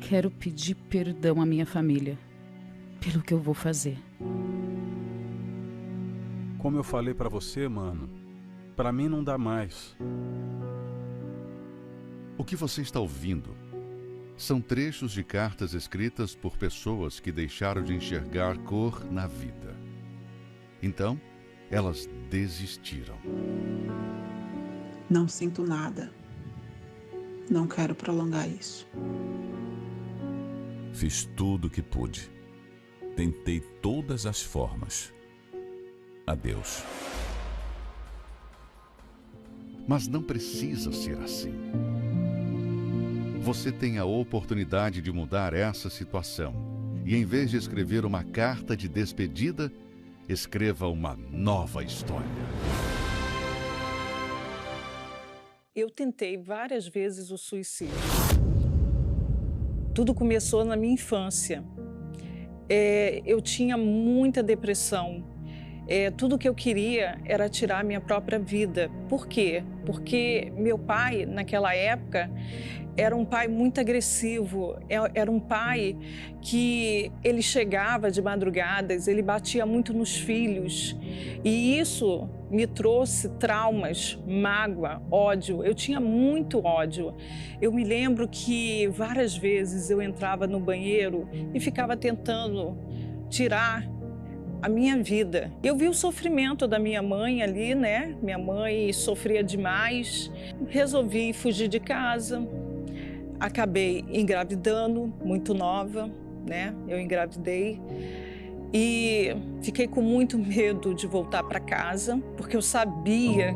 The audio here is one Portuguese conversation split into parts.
quero pedir perdão à minha família pelo que eu vou fazer. Como eu falei pra você, mano, pra mim não dá mais. O que você está ouvindo são trechos de cartas escritas por pessoas que deixaram de enxergar cor na vida. Então, elas desistiram. Não sinto nada. Não quero prolongar isso. Fiz tudo o que pude. Tentei todas as formas. Adeus. Mas não precisa ser assim. Você tem a oportunidade de mudar essa situação. E em vez de escrever uma carta de despedida, escreva uma nova história. Eu tentei várias vezes o suicídio. Tudo começou na minha infância. Eu tinha muita depressão. Tudo que eu queria era tirar a minha própria vida. Por quê? Porque meu pai, naquela época, era um pai muito agressivo. Era um pai que ele chegava de madrugadas, ele batia muito nos filhos. E isso me trouxe traumas, mágoa, ódio. Eu tinha muito ódio. Eu me lembro que várias vezes eu entrava no banheiro e ficava tentando tirar a minha vida. Eu vi o sofrimento da minha mãe ali, né? Minha mãe sofria demais. Resolvi fugir de casa. Acabei engravidando, muito nova, né? Eu engravidei. E fiquei com muito medo de voltar para casa, porque eu sabia,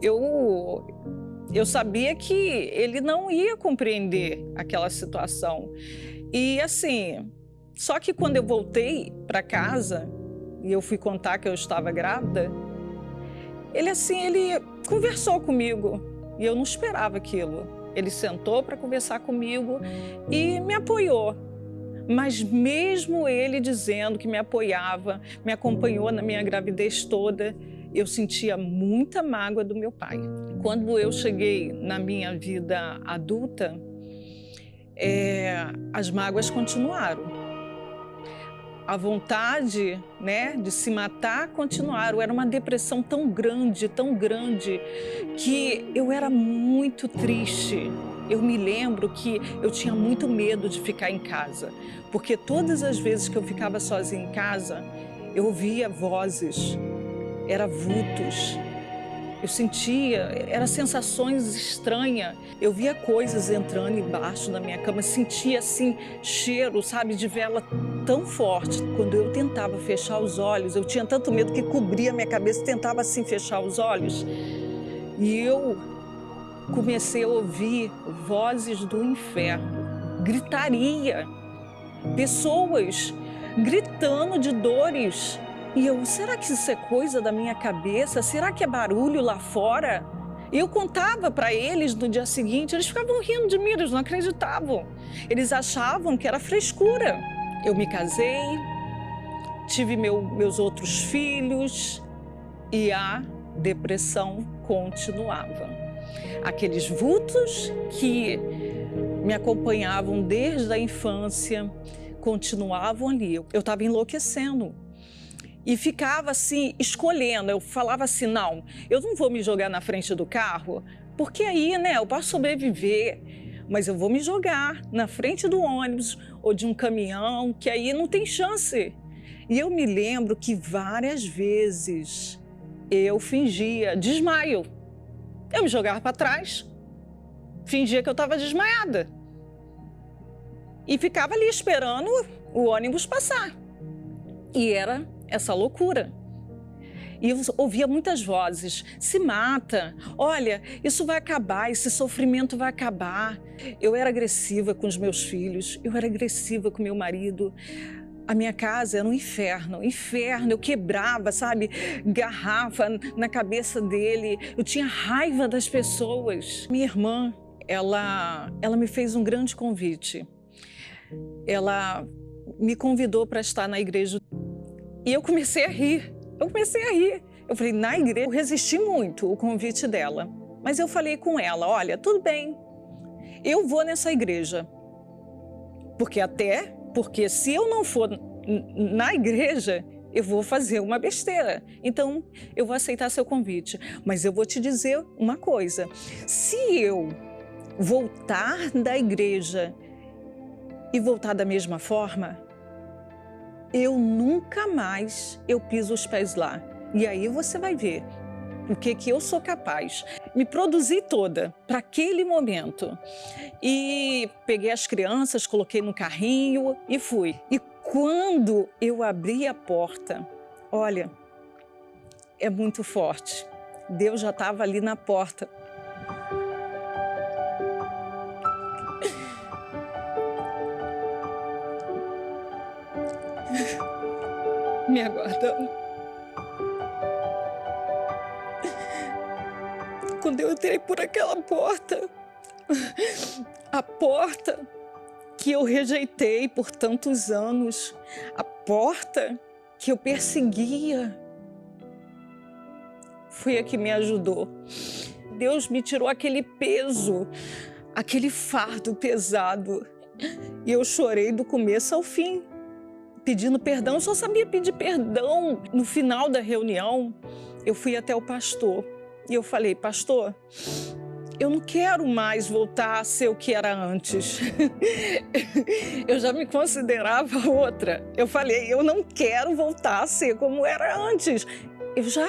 eu sabia que ele não ia compreender aquela situação. E assim, só que quando eu voltei para casa e eu fui contar que eu estava grávida, ele conversou comigo e eu não esperava aquilo. Ele sentou para conversar comigo e me apoiou. Mas mesmo ele dizendo que me apoiava, me acompanhou na minha gravidez toda, eu sentia muita mágoa do meu pai. Quando eu cheguei na minha vida adulta, as mágoas continuaram. A vontade, né, de se matar continuaram. Era uma depressão tão grande, que eu era muito triste. Eu me lembro que eu tinha muito medo de ficar em casa, porque todas as vezes que eu ficava sozinha em casa, eu ouvia vozes, era vultos. Eu sentia, eram sensações estranhas. Eu via coisas entrando embaixo da minha cama, sentia assim, cheiro, sabe, de vela tão forte. Quando eu tentava fechar os olhos, eu tinha tanto medo que cobria a minha cabeça, tentava assim fechar os olhos. E eu comecei a ouvir vozes do inferno, gritaria, pessoas gritando de dores. E eu, será que isso é coisa da minha cabeça? Será que é barulho lá fora? E eu contava para eles no dia seguinte, eles ficavam rindo de mim, eles não acreditavam. Eles achavam que era frescura. Eu me casei, tive meus outros filhos e a depressão continuava. Aqueles vultos que me acompanhavam desde a infância continuavam ali. Eu estava enlouquecendo. E ficava assim, escolhendo. Eu falava assim, não, eu não vou me jogar na frente do carro, porque aí, né, eu posso sobreviver, mas eu vou me jogar na frente do ônibus ou de um caminhão, que aí não tem chance. E eu me lembro que várias vezes eu fingia desmaio. Eu me jogava para trás, fingia que eu estava desmaiada. E ficava ali esperando o ônibus passar. E era essa loucura. E eu ouvia muitas vozes, se mata, olha, isso vai acabar, esse sofrimento vai acabar. Eu era agressiva com os meus filhos, eu era agressiva com meu marido. A minha casa era um inferno, eu quebrava, sabe, garrafa na cabeça dele, eu tinha raiva das pessoas. Minha irmã, ela me fez um grande convite. Ela me convidou para estar na igreja. E eu comecei a rir, Eu falei, na igreja, eu resisti muito o convite dela. Mas eu falei com ela, olha, tudo bem, eu vou nessa igreja. Porque se eu não for na igreja, eu vou fazer uma besteira. Então, eu vou aceitar seu convite. Mas eu vou te dizer uma coisa. Se eu voltar da igreja e voltar da mesma forma, eu nunca mais piso os pés lá. E aí você vai ver o que eu sou capaz. Me produzi toda para aquele momento. E peguei as crianças, coloquei no carrinho e fui. E quando eu abri a porta, olha, é muito forte. Deus já estava ali na porta. Me aguardando. Quando eu entrei por aquela porta, a porta que eu rejeitei por tantos anos, a porta que eu perseguia, foi a que me ajudou. Deus me tirou aquele peso, aquele fardo pesado, e eu chorei do começo ao fim, pedindo perdão. Eu só sabia pedir perdão. No final da reunião, eu fui até o pastor e eu falei: pastor, eu não quero mais voltar a ser o que era antes. Eu já me considerava outra. Eu falei: eu não quero voltar a ser como era antes. Eu já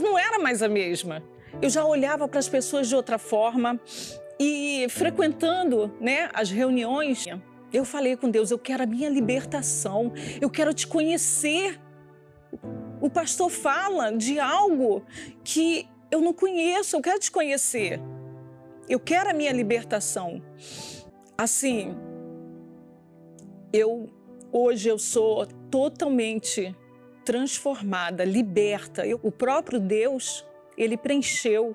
não era mais a mesma. Eu já olhava para as pessoas de outra forma. E frequentando, as reuniões, eu falei com Deus: eu quero a minha libertação, eu quero te conhecer. O pastor fala de algo que eu não conheço, eu quero te conhecer. Eu quero a minha libertação. Assim, hoje eu sou totalmente transformada, liberta. O próprio Deus, Ele preencheu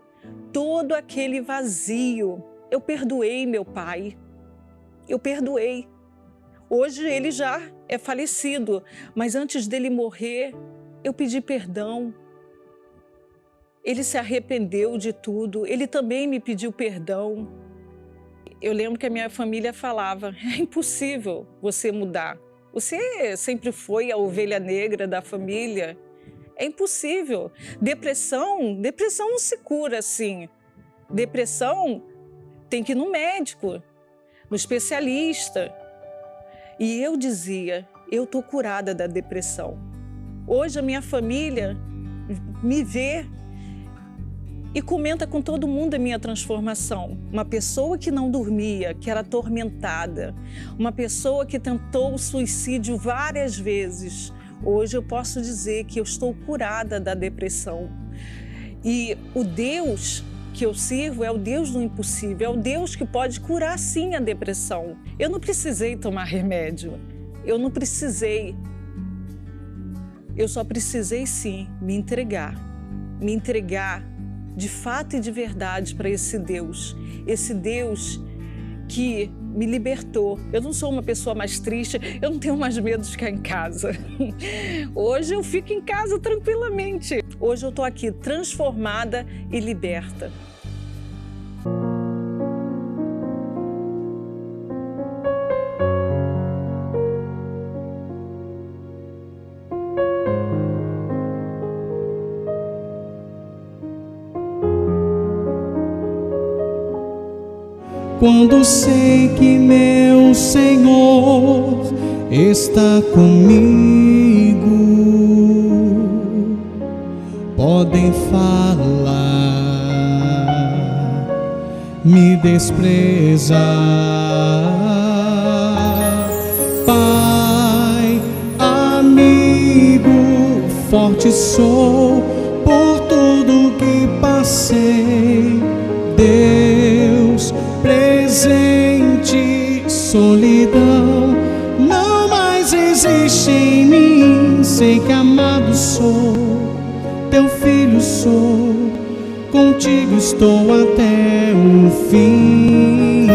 todo aquele vazio. Eu perdoei meu pai. Eu perdoei. Hoje ele já é falecido, mas antes dele morrer, eu pedi perdão. Ele se arrependeu de tudo, ele também me pediu perdão. Eu lembro que a minha família falava: é impossível você mudar. Você sempre foi a ovelha negra da família. É impossível. Depressão não se cura assim. Depressão tem que ir no médico, no especialista. E eu dizia: eu estou curada da depressão. Hoje a minha família me vê e comenta com todo mundo a minha transformação. Uma pessoa que não dormia, que era atormentada, uma pessoa que tentou o suicídio várias vezes. Hoje eu posso dizer que eu estou curada da depressão. E o Deus que eu sirvo é o Deus do impossível, é o Deus que pode curar sim a depressão. Eu não precisei tomar remédio, eu não precisei. Eu só precisei sim me entregar de fato e de verdade para esse Deus que me libertou. Eu não sou uma pessoa mais triste, eu não tenho mais medo de ficar em casa. Hoje eu fico em casa tranquilamente. Hoje eu estou aqui transformada e liberta. Quando sei que meu Senhor está comigo, podem falar, me desprezar. Pai, amigo, forte sou por tudo que passei. Deus presente, solidão não mais existe em mim. Sei que amado sou, teu filho sou, contigo estou até o fim.